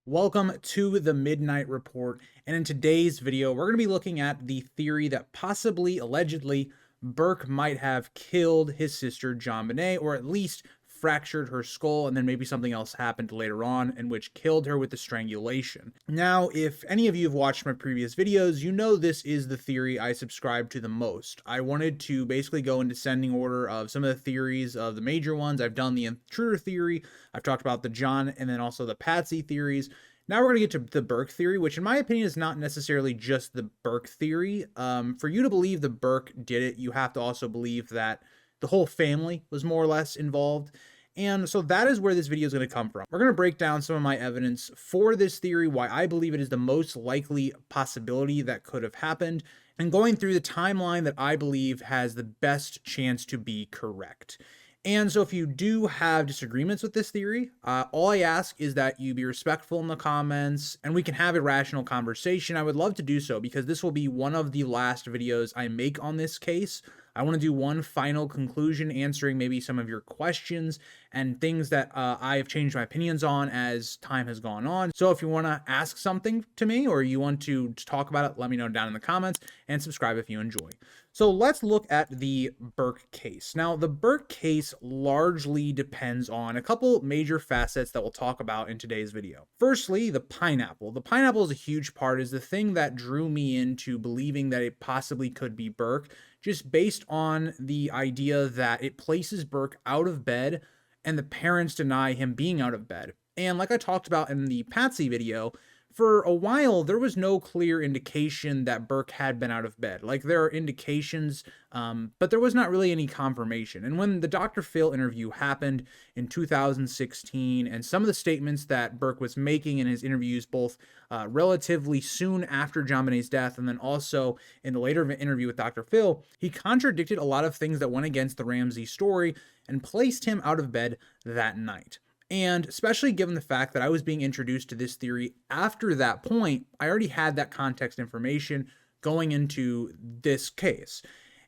Welcome to the Midnight Report, and in today's video, we're going to be looking at the theory that possibly, allegedly, Burke might have killed his sister JonBené, or at least fractured her skull, and then maybe something else happened later on, in which killed her with the strangulation. Now, if any of you have watched my previous videos, you know this is the theory I subscribe to the most. I wanted to basically go in descending order of some of the theories of the major ones. I've done the intruder theory, I've talked about the John, and then also the Patsy theories. Now we're going to get to the Burke theory, which in my opinion is not necessarily just the Burke theory. For you to believe the Burke did it, you have to also believe that the whole family was more or less involved. And so that is where this video is going to come from. We're going to break down some of my evidence for this theory, why I believe it is the most likely possibility that could have happened, and going through the timeline that I believe has the best chance to be correct. And so if you do have disagreements with this theory, all I ask is that you be respectful in the comments and we can have a rational conversation. I would love to do so because this will be one of the last videos I make on this case. I want to do one final conclusion, answering maybe some of your questions and things that I have changed my opinions on as time has gone on. So if you want to ask something to me or you want to talk about it, let me know down in the comments, and subscribe if you enjoy. So let's look at the Burke case. Now, the Burke case largely depends on a couple major facets that we'll talk about in today's video. Firstly, the pineapple. The pineapple is a huge part, is the thing that drew me into believing that it possibly could be Burke, just based on the idea that it places Burke out of bed and the parents deny him being out of bed. And like I talked about in the Patsy video, for a while, there was no clear indication that Burke had been out of bed. Like, there are indications, but there was not really any confirmation. And when the Dr. Phil interview happened in 2016, and some of the statements that Burke was making in his interviews, both relatively soon after JonBenét's death, and then also in the later interview with Dr. Phil, he contradicted a lot of things that went against the Ramsey story and placed him out of bed that night. And especially given the fact that I was being introduced to this theory after that point, I already had that context information going into this case.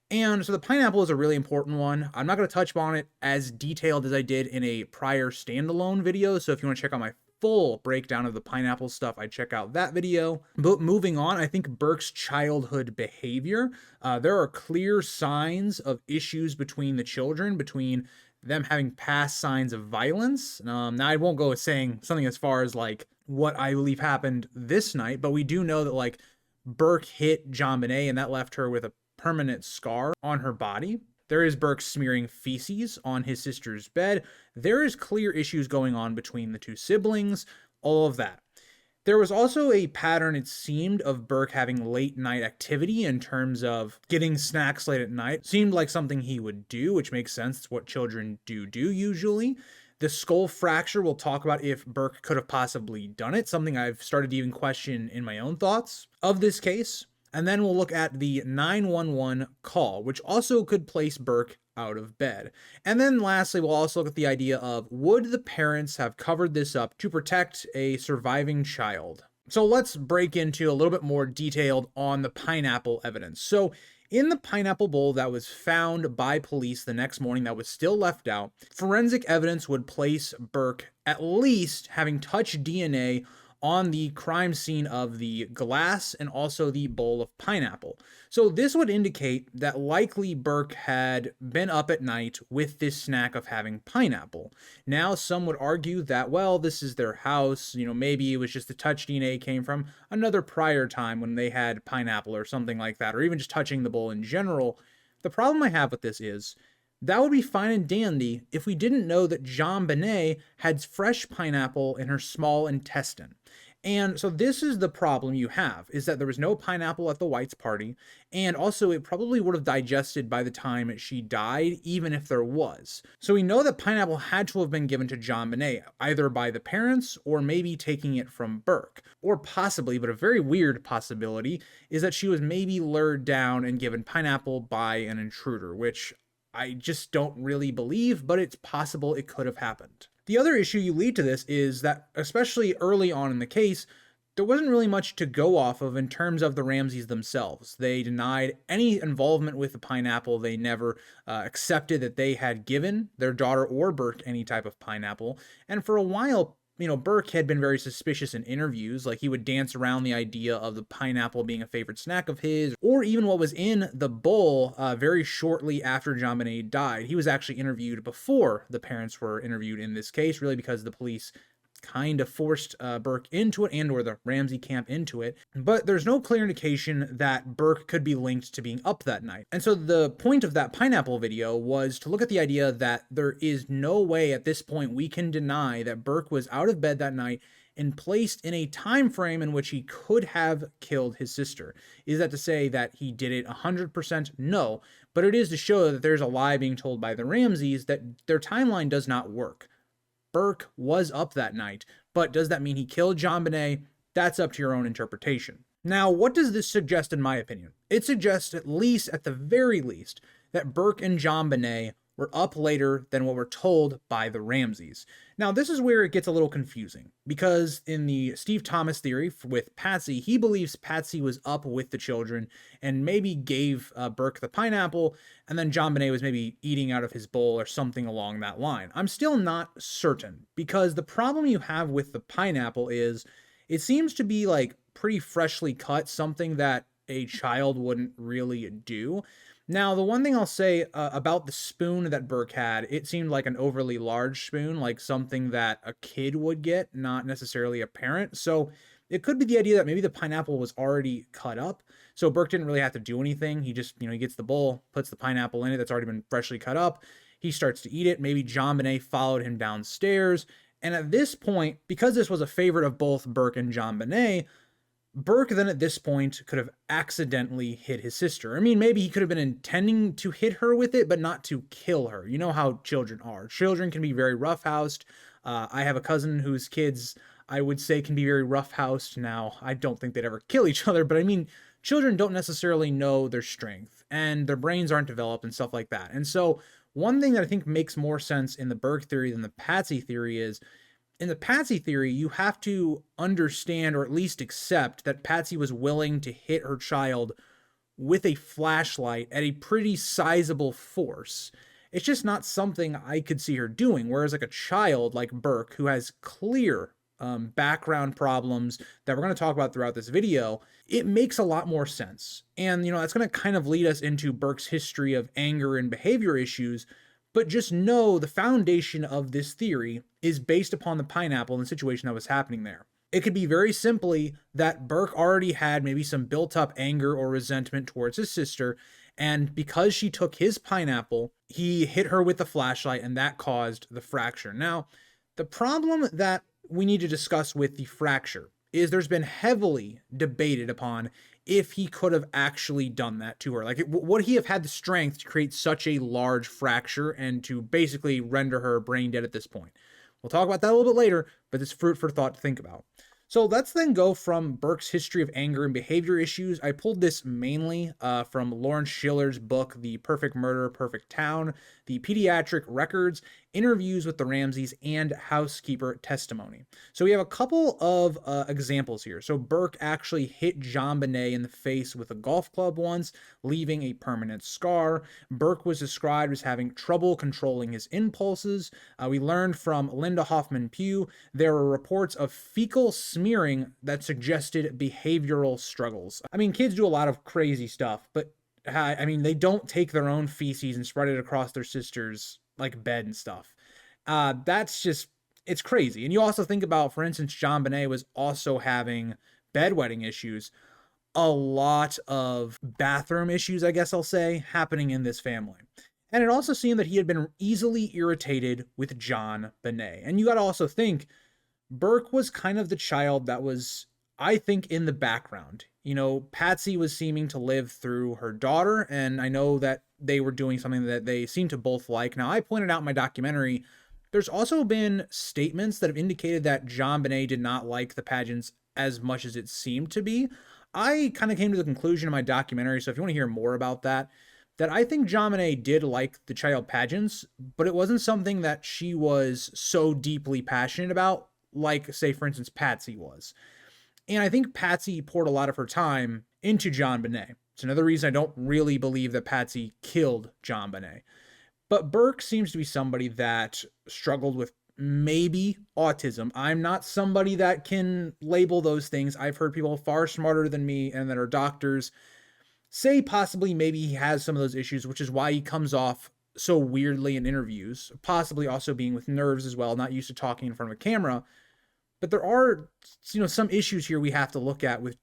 And so the pineapple is a really important one. I'm not going to touch on it as detailed as I did in a prior standalone video. So if you want to check out my full breakdown of the pineapple stuff, I'd check out that video. But moving on, I think Burke's childhood behavior, there are clear signs of issues between the children, between them having past signs of violence. Now, I won't go with saying something as far as like what I believe happened this night, but we do know that like Burke hit JonBené and that left her with a permanent scar on her body. There is Burke smearing feces on his sister's bed. There is clear issues going on between the two siblings, all of that. There was also a pattern, it seemed, of Burke having late night activity in terms of getting snacks late at night. Seemed like something he would do, which makes sense. It's what children do usually. The skull fracture, we'll talk about if Burke could have possibly done it, something I've started to even question in my own thoughts of this case. And then we'll look at the 911 call, which also could place Burke out of bed. And then lastly, we'll also look at the idea of, would the parents have covered this up to protect a surviving child? So let's break into a little bit more detailed on the pineapple evidence. So in the pineapple bowl that was found by police the next morning that was still left out, forensic evidence would place Burke at least having touched DNA on the crime scene of the glass and also the bowl of pineapple. So this would indicate that likely Burke had been up at night with this snack of having pineapple. Now, some would argue that, well, this is their house, maybe it was just the touch DNA came from another prior time when they had pineapple or something like that, or even just touching the bowl in general. The problem I have with this is, that would be fine and dandy if we didn't know that JonBené had fresh pineapple in her small intestine. And so this is the problem you have, is that there was no pineapple at the White's party, and also it probably would have digested by the time she died, even if there was. So we know that pineapple had to have been given to JonBené, either by the parents or maybe taking it from Burke. Or possibly, but a very weird possibility, is that she was maybe lured down and given pineapple by an intruder, which I just don't really believe, but it's possible it could have happened. The other issue you lead to this is that, especially early on in the case, there wasn't really much to go off of in terms of the Ramseys themselves. They denied any involvement with the pineapple. They never accepted that they had given their daughter or Burke any type of pineapple. And for a while, Burke had been very suspicious in interviews. Like, he would dance around the idea of the pineapple being a favorite snack of his, or even what was in the bowl very shortly after JonBenet died. He was actually interviewed before the parents were interviewed in this case, really because the police kind of forced Burke into it, and or the Ramsey camp into it. But there's no clear indication that Burke could be linked to being up that night. And so the point of that pineapple video was to look at the idea that there is no way at this point we can deny that Burke was out of bed that night and placed in a time frame in which he could have killed his sister. Is that to say that he did it 100%? No, but it is to show that there's a lie being told by the Ramseys that their timeline does not work. Burke was up that night, but does that mean he killed JonBenet? That's up to your own interpretation. Now, what does this suggest in my opinion? It suggests at the very least, that Burke and JonBenet were up later than what we're told by the Ramseys. Now, this is where it gets a little confusing, because in the Steve Thomas theory with Patsy, he believes Patsy was up with the children and maybe gave Burke the pineapple, and then JonBenet was maybe eating out of his bowl or something along that line. I'm still not certain, because the problem you have with the pineapple is it seems to be like pretty freshly cut, something that a child wouldn't really do. Now, the one thing I'll say about the spoon that Burke had, it seemed like an overly large spoon, like something that a kid would get, not necessarily a parent. So it could be the idea that maybe the pineapple was already cut up. So Burke didn't really have to do anything. He just, he gets the bowl, puts the pineapple in it that's already been freshly cut up. He starts to eat it. Maybe JonBenet followed him downstairs. And at this point, because this was a favorite of both Burke and JonBenet, Burke then at this point could have accidentally hit his sister. I mean, maybe he could have been intending to hit her with it, but not to kill her. You know how children are. Children can be very roughhoused. I have a cousin whose kids, I would say, can be very roughhoused. Now, I don't think they'd ever kill each other, but I mean, children don't necessarily know their strength, and their brains aren't developed and stuff like that. And so one thing that I think makes more sense in the Burke theory than the Patsy theory is, in the Patsy theory, you have to understand or at least accept that Patsy was willing to hit her child with a flashlight at a pretty sizable force. It's just not something I could see her doing. Whereas like a child like Burke, who has clear background problems that we're going to talk about throughout this video, it makes a lot more sense. And, that's going to kind of lead us into Burke's history of anger and behavior issues. But just know the foundation of this theory is based upon the pineapple and the situation that was happening there. It could be very simply that Burke already had maybe some built up anger or resentment towards his sister, and because she took his pineapple, he hit her with the flashlight, and that caused the fracture. Now, the problem that we need to discuss with the fracture is there's been heavily debated upon if he could have actually done that to her. Like, would he have had the strength to create such a large fracture and to basically render her brain dead at this point? We'll talk about that a little bit later, but it's food for thought to think about. So let's then go from Burke's history of anger and behavior issues. I pulled this mainly from Lawrence Schiller's book, The Perfect Murder, Perfect Town, the pediatric records, interviews with the Ramseys, and housekeeper testimony. So we have a couple of examples here. So Burke actually hit JonBenet in the face with a golf club once, leaving a permanent scar. Burke was described as having trouble controlling his impulses. We learned from Linda Hoffman Pugh there were reports of fecal smearing that suggested behavioral struggles. I mean, kids do a lot of crazy stuff, but I mean, they don't take their own feces and spread it across their sister's like bed and stuff. That's just, it's crazy. And you also think about, for instance, JonBenet was also having bedwetting issues. A lot of bathroom issues, I guess I'll say, happening in this family. And it also seemed that he had been easily irritated with JonBenet. And you got to also think, Burke was kind of the child that was, I think, in the background. Patsy was seeming to live through her daughter, and I know that they were doing something that they seem to both like. Now, I pointed out in my documentary, there's also been statements that have indicated that JonBenet did not like the pageants as much as it seemed to be. I kind of came to the conclusion in my documentary, so if you want to hear more about that I think JonBenet did like the child pageants, but it wasn't something that she was so deeply passionate about, like, say, for instance, Patsy was. And I think Patsy poured a lot of her time into JonBenet. It's another reason I don't really believe that Patsy killed JonBenet. But Burke seems to be somebody that struggled with maybe autism. I'm not somebody that can label those things. I've heard people far smarter than me and that are doctors say possibly maybe he has some of those issues, which is why he comes off so weirdly in interviews, possibly also being with nerves as well, not used to talking in front of a camera. But there are, some issues here we have to look at with,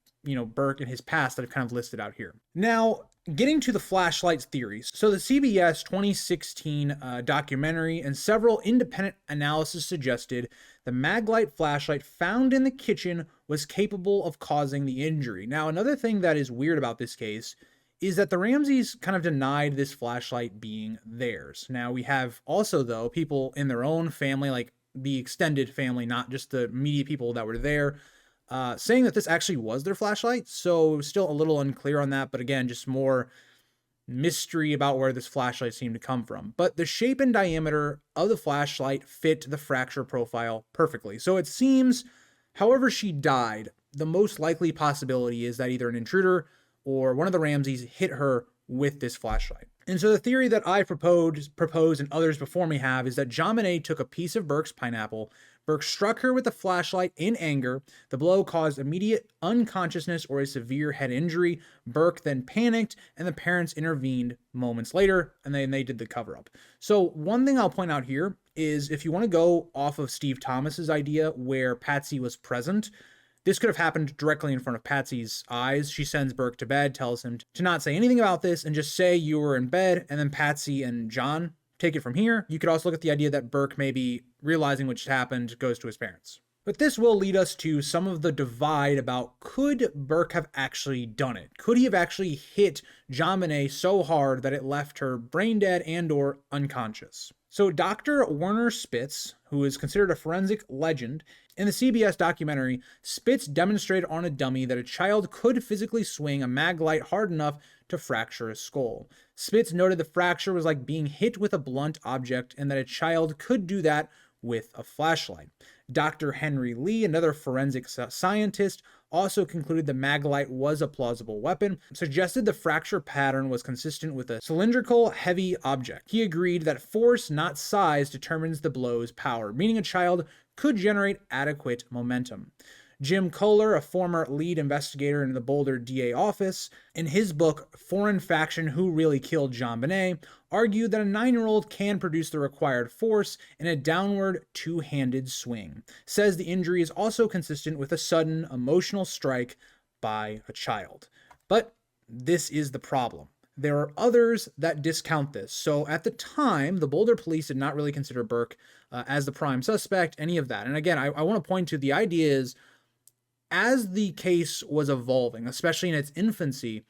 Burke and his past that I've kind of listed out here. Now, getting to the flashlights theories. So the CBS 2016 documentary and several independent analyses suggested the Maglite flashlight found in the kitchen was capable of causing the injury. Now, another thing that is weird about this case is that the Ramseys kind of denied this flashlight being theirs. Now, we have also, though, people in their own family, like the extended family, not just the media people that were there, saying that this actually was their flashlight. So still a little unclear on that, but again, just more mystery about where this flashlight seemed to come from. But the shape and diameter of the flashlight fit the fracture profile perfectly. So it seems, however she died, the most likely possibility is that either an intruder or one of the Ramseys hit her with this flashlight. And so the theory that I proposed and others before me have is that JonBenet took a piece of Burke's pineapple. Burke struck her with the flashlight in anger. The blow caused immediate unconsciousness or a severe head injury. Burke then panicked, and the parents intervened moments later, and then they did the cover-up. So one thing I'll point out here is if you want to go off of Steve Thomas's idea where Patsy was present, this could have happened directly in front of Patsy's eyes. She sends Burke to bed, tells him to not say anything about this and just say you were in bed, and then Patsy and John take it from here. You could also look at the idea that Burke, maybe realizing what just happened, goes to his parents. But this will lead us to some of the divide about could Burke have actually done it? Could he have actually hit JonBenet so hard that it left her brain dead and or unconscious? So Dr. Werner Spitz, who is considered a forensic legend, in the CBS documentary, Spitz demonstrated on a dummy that a child could physically swing a Maglite hard enough to fracture a skull. Spitz noted the fracture was like being hit with a blunt object and that a child could do that with a flashlight. Dr. Henry Lee, another forensic scientist, also concluded the Maglite was a plausible weapon, suggested the fracture pattern was consistent with a cylindrical, heavy object. He agreed that force, not size, determines the blow's power, meaning a child could generate adequate momentum. Jim Kolar, a former lead investigator in the Boulder DA office, in his book, Foreign Faction: Who Really Killed JonBenet, argued that a 9-year-old can produce the required force in a downward two-handed swing. Says the injury is also consistent with a sudden emotional strike by a child. But this is the problem. There are others that discount this. So at the time, the Boulder police did not really consider Burke as the prime suspect, any of that. And again, I want to point to the idea is, as the case was evolving, especially in its infancy,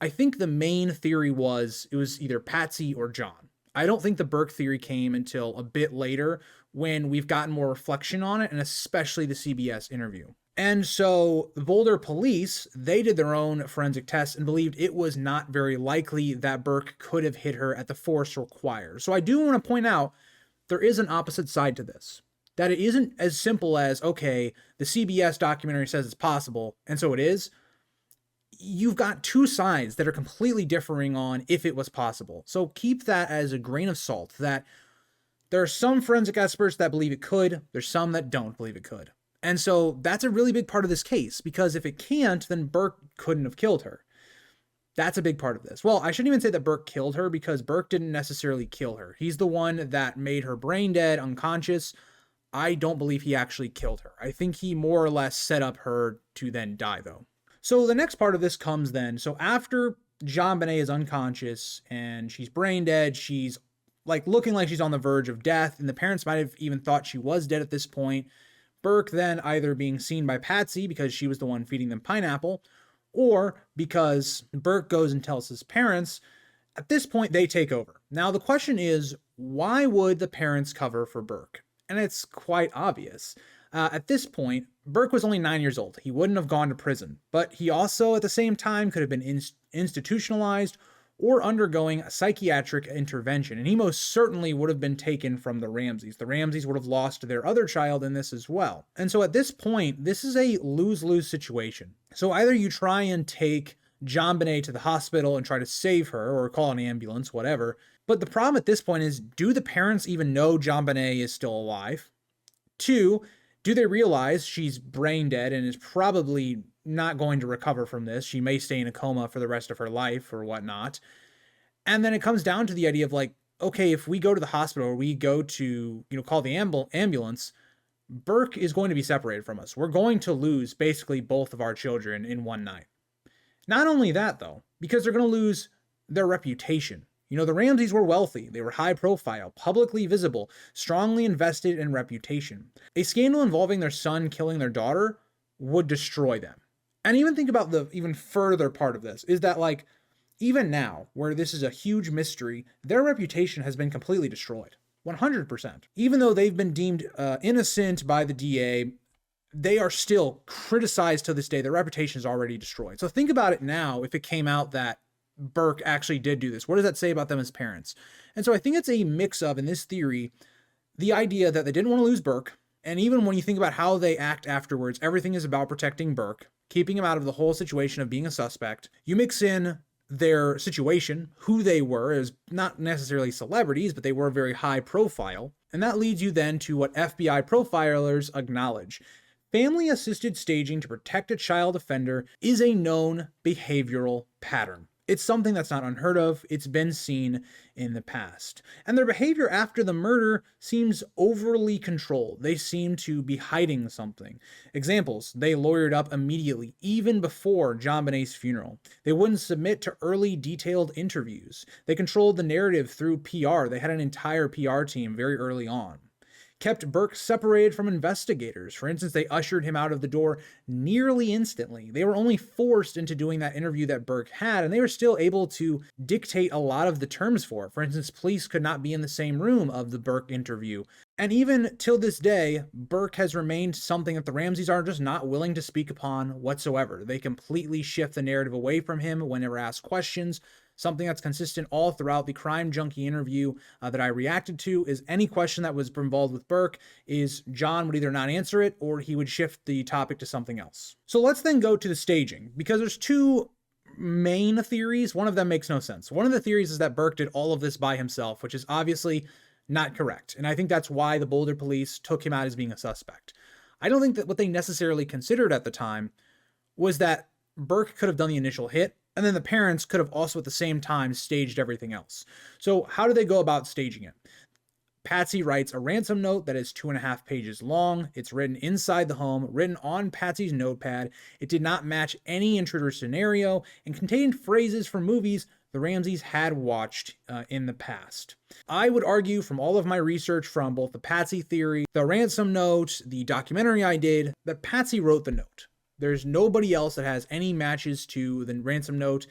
I think the main theory was it was either Patsy or John. I don't think the Burke theory came until a bit later when we've gotten more reflection on it, and especially the CBS interview. And so the Boulder police, they did their own forensic tests and believed it was not very likely that Burke could have hit her at the force required. So I do want to point out there is an opposite side to this. That it isn't as simple as, okay, the CBS documentary says it's possible, and so it is. You've got two sides that are completely differing on if it was possible. So keep that as a grain of salt, that there are some forensic experts that believe it could, there's some that don't believe it could. And so that's a really big part of this case, because if it can't, then Burke couldn't have killed her. That's a big part of this. Well, I shouldn't even say that Burke killed her, because Burke didn't necessarily kill her. He's the one that made her brain dead, unconscious. I don't believe he actually killed her. I think he more or less set up her to then die, though. So the next part of this comes then. So after JonBenet is unconscious and she's brain dead, she's like looking like she's on the verge of death, and the parents might have even thought she was dead at this point. Burke then either being seen by Patsy because she was the one feeding them pineapple, or because Burke goes and tells his parents. At this point, they take over. Now the question is, why would the parents cover for Burke? And it's quite obvious. At this point, Burke was only 9 years old. He wouldn't have gone to prison, but he also at the same time could have been institutionalized or undergoing a psychiatric intervention. And he most certainly would have been taken from the Ramseys. The Ramseys would have lost their other child in this as well. And so at this point, this is a lose-lose situation. So either you try and take JonBenet to the hospital and try to save her, or call an ambulance, whatever. But the problem at this point is, do the parents even know JonBenet is still alive? 2, do they realize she's brain dead and is probably not going to recover from this? She may stay in a coma for the rest of her life or whatnot. And then it comes down to the idea of like, okay, if we go to the hospital or we go to, call the ambulance, Burke is going to be separated from us. We're going to lose basically both of our children in one night. Not only that, though, because they're going to lose their reputation. The Ramseys were wealthy. They were high profile, publicly visible, strongly invested in reputation. A scandal involving their son killing their daughter would destroy them. And even think about the even further part of this is that, like, even now, where this is a huge mystery, their reputation has been completely destroyed. 100%. Even though they've been deemed innocent by the DA, they are still criticized to this day. Their reputation is already destroyed. So think about it now if it came out that Burke actually did do this. What does that say about them as parents? And so I think it's a mix of, in this theory, the idea that they didn't want to lose Burke. And even when you think about how they act afterwards, everything is about protecting Burke, keeping him out of the whole situation of being a suspect. You mix in their situation, who they were, as not necessarily celebrities, but they were very high profile. And that leads you then to what FBI profilers acknowledge. Family-assisted staging to protect a child offender is a known behavioral pattern. It's something that's not unheard of. It's been seen in the past. And their behavior after the murder seems overly controlled. They seem to be hiding something. Examples, they lawyered up immediately, even before JonBenét's funeral. They wouldn't submit to early detailed interviews. They controlled the narrative through PR. They had an entire PR team very early on. Kept Burke separated from investigators. For instance, they ushered him out of the door nearly instantly. They were only forced into doing that interview that Burke had, and they were still able to dictate a lot of the terms for it. For instance, police could not be in the same room of the Burke interview. And even till this day, Burke has remained something that the Ramseys are just not willing to speak upon whatsoever. They completely shift the narrative away from him whenever asked questions. Something that's consistent all throughout the Crime Junkie interview that I reacted to is any question that was involved with Burke is John would either not answer it or he would shift the topic to something else. So let's then go to the staging, because there's two main theories. One of them makes no sense. One of the theories is that Burke did all of this by himself, which is obviously not correct. And I think that's why the Boulder police took him out as being a suspect. I don't think that what they necessarily considered at the time was that Burke could have done the initial hit, and then the parents could have also at the same time staged everything else. So how do they go about staging it? Patsy writes a ransom note that is 2.5 pages long. It's written inside the home, written on Patsy's notepad. It did not match any intruder scenario and contained phrases from movies the Ramseys had watched in the past. I would argue from all of my research from both the Patsy theory, the ransom note, the documentary I did, that Patsy wrote the note. There's nobody else that has any matches to the ransom note.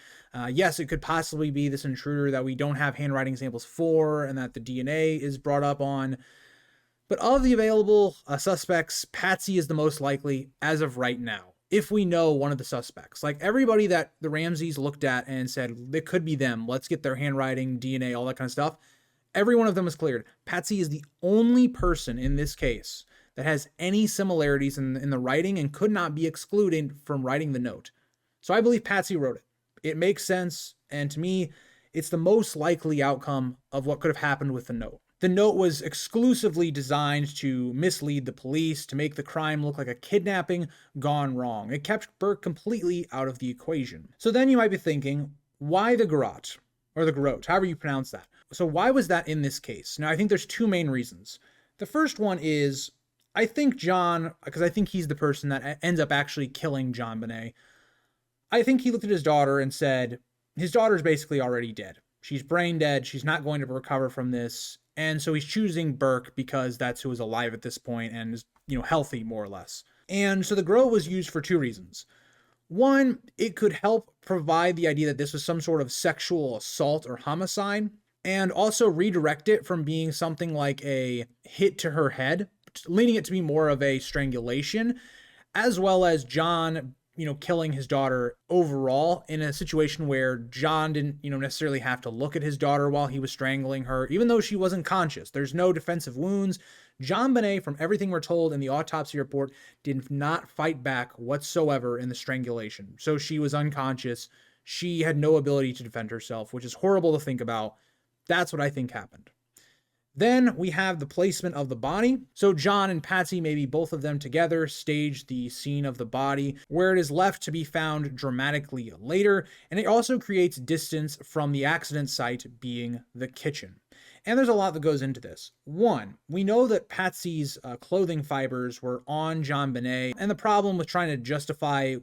Yes, it could possibly be this intruder that we don't have handwriting samples for and that the DNA is brought up on. But of the available suspects, Patsy is the most likely as of right now, if we know one of the suspects. Like everybody that the Ramseys looked at and said, it could be them. Let's get their handwriting, DNA, all that kind of stuff. Every one of them was cleared. Patsy is the only person in this case that has any similarities in the writing and could not be excluded from writing the note. So I believe Patsy wrote it. It makes sense, and to me, it's the most likely outcome of what could have happened with the note. The note was exclusively designed to mislead the police, to make the crime look like a kidnapping gone wrong. It kept Burke completely out of the equation. So then you might be thinking, why the garrote? Or the garrote, however you pronounce that. So why was that in this case? Now, I think there's two main reasons. The first one is, I think John, because I think he's the person that ends up actually killing JonBenet. I think he looked at his daughter and said, his daughter's basically already dead. She's brain dead. She's not going to recover from this. And so he's choosing Burke because that's who is alive at this point and is, healthy more or less. And so the garrote was used for two reasons. One, it could help provide the idea that this was some sort of sexual assault or homicide, and also redirect it from being something like a hit to her head, leading it to be more of a strangulation, as well as John, killing his daughter overall in a situation where John didn't, necessarily have to look at his daughter while he was strangling her, even though she wasn't conscious. There's no defensive wounds. JonBenet, from everything we're told in the autopsy report, did not fight back whatsoever in the strangulation. So she was unconscious. She had no ability to defend herself, which is horrible to think about. That's what I think happened. Then we have the placement of the body. So John and Patsy, maybe both of them together, stage the scene of the body where it is left to be found dramatically later. And it also creates distance from the accident site being the kitchen. And there's a lot that goes into this. One, we know that Patsy's clothing fibers were on JonBenet, and the problem with trying to justify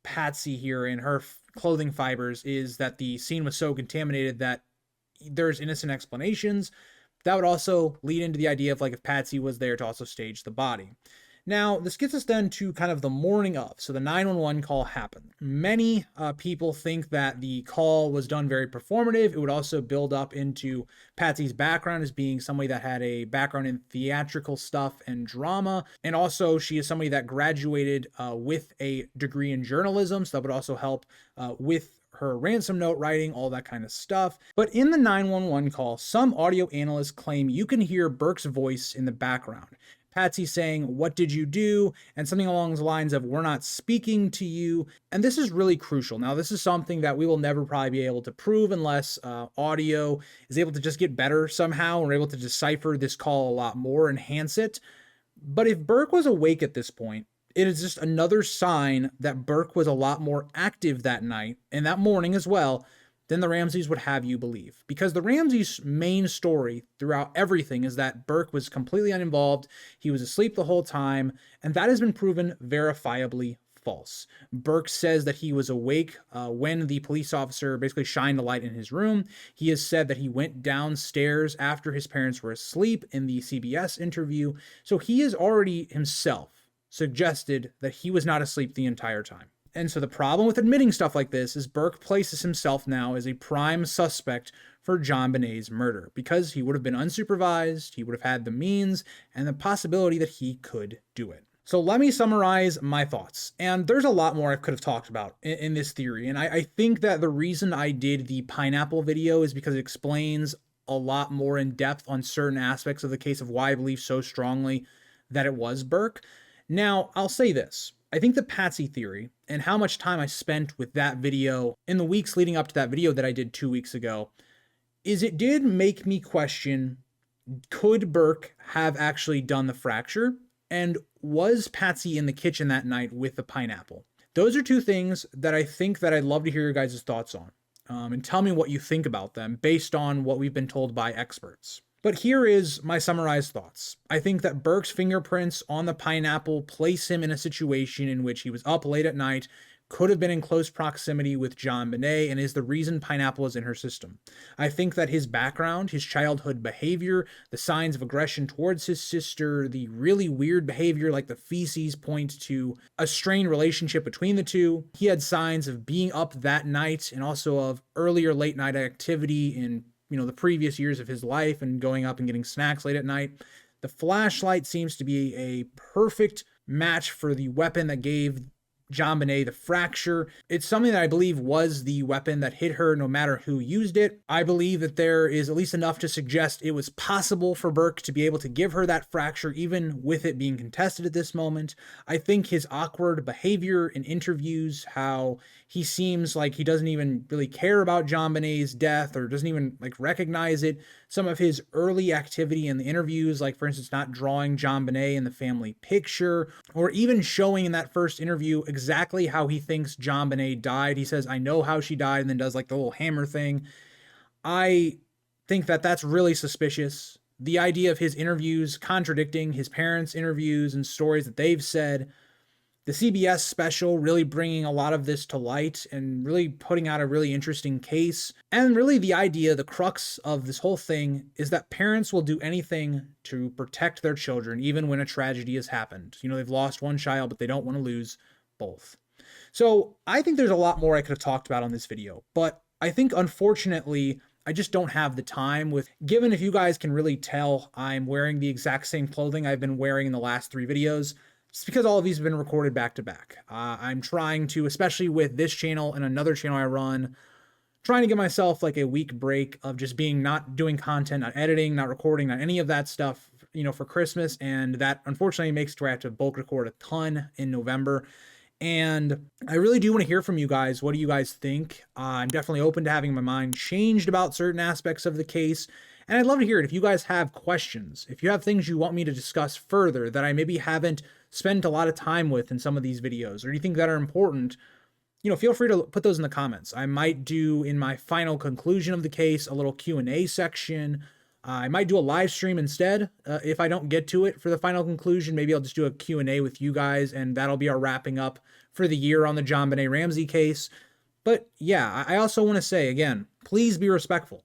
Patsy here and her clothing fibers is that the scene was so contaminated that there's innocent explanations. That would also lead into the idea of like if Patsy was there to also stage the body. Now, this gets us then to kind of the morning of. So the 911 call happened. Many people think that the call was done very performative. It would also build up into Patsy's background as being somebody that had a background in theatrical stuff and drama. And also she is somebody that graduated with a degree in journalism. So that would also help with her ransom note writing, all that kind of stuff. But in the 911 call, some audio analysts claim you can hear Burke's voice in the background. Patsy saying, "What did you do?" and something along the lines of, "We're not speaking to you." And this is really crucial. Now, this is something that we will never probably be able to prove unless audio is able to just get better somehow and we're able to decipher this call a lot more, enhance it. But if Burke was awake at this point, it is just another sign that Burke was a lot more active that night and that morning as well than the Ramseys would have you believe. Because the Ramseys' main story throughout everything is that Burke was completely uninvolved, he was asleep the whole time, and that has been proven verifiably false. Burke says that he was awake when the police officer basically shined a light in his room. He has said that he went downstairs after his parents were asleep in the CBS interview. So he is already himself suggested that he was not asleep the entire time. And so the problem with admitting stuff like this is Burke places himself now as a prime suspect for JonBenét's murder because he would have been unsupervised, he would have had the means and the possibility that he could do it. So let me summarize my thoughts. And there's a lot more I could have talked about in this theory. And I think that the reason I did the pineapple video is because it explains a lot more in depth on certain aspects of the case of why I believe so strongly that it was Burke. Now, I'll say this. I think the Patsy theory and how much time I spent with that video in the weeks leading up to that video that I did 2 weeks ago is it did make me question, could Burke have actually done the fracture? And was Patsy in the kitchen that night with the pineapple? Those are two things that I think that I'd love to hear your guys' thoughts on. And tell me what you think about them based on what we've been told by experts. But here is my summarized thoughts. I think that Burke's fingerprints on the pineapple place him in a situation in which he was up late at night, could have been in close proximity with JonBenet, and is the reason pineapple is in her system. I think that his background, his childhood behavior, the signs of aggression towards his sister, the really weird behavior like the feces point to a strained relationship between the two. He had signs of being up that night and also of earlier late night activity in the previous years of his life and going up and getting snacks late at night. The flashlight seems to be a perfect match for the weapon that gave JonBenet the fracture. It's something that I believe was the weapon that hit her no matter who used it. I believe that there is at least enough to suggest it was possible for Burke to be able to give her that fracture even with it being contested at this moment. I think his awkward behavior in interviews, how he seems like he doesn't even really care about JonBenét's death or doesn't even recognize it. Some of his early activity in the interviews, like for instance, not drawing JonBenet in the family picture, or even showing in that first interview exactly how he thinks JonBenet died. He says, "I know how she died," and then does the little hammer thing. I think that that's really suspicious. The idea of his interviews contradicting his parents' interviews and stories that they've said. The CBS special really bringing a lot of this to light and really putting out a really interesting case. And really the idea, the crux of this whole thing is that parents will do anything to protect their children, even when a tragedy has happened. They've lost one child, but they don't want to lose both. So I think there's a lot more I could have talked about on this video, but I think unfortunately, I just don't have the time given if you guys can really tell, I'm wearing the exact same clothing I've been wearing in the last 3 videos. It's because all of these have been recorded back to back. I'm trying to, especially with this channel and another channel I run, trying to give myself a week break of just not doing content, not editing, not recording, not any of that stuff, for Christmas. And that unfortunately makes it where I have to bulk record a ton in November. And I really do want to hear from you guys. What do you guys think? I'm definitely open to having my mind changed about certain aspects of the case. And I'd love to hear it if you guys have questions, if you have things you want me to discuss further that I maybe haven't spent a lot of time with in some of these videos, or you think that are important, feel free to put those in the comments. I might do in my final conclusion of the case a little Q&A section. I might do a live stream instead. If I don't get to it for the final conclusion, maybe I'll just do a Q&A with you guys, and that'll be our wrapping up for the year on the JonBené Ramsey case. But yeah, I also want to say again, please be respectful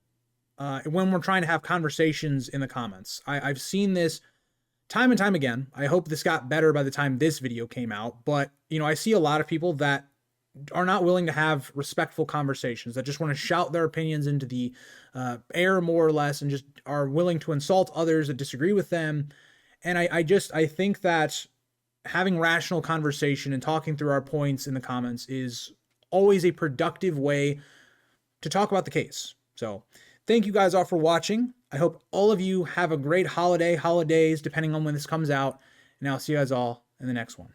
when we're trying to have conversations in the comments. I've seen this time and time again. I hope this got better by the time this video came out, but I see a lot of people that are not willing to have respectful conversations, that just want to shout their opinions into the air more or less, and just are willing to insult others that disagree with them. And I think that having rational conversation and talking through our points in the comments is always a productive way to talk about the case. So thank you guys all for watching. I hope all of you have a great holidays, depending on when this comes out, and I'll see you guys all in the next one.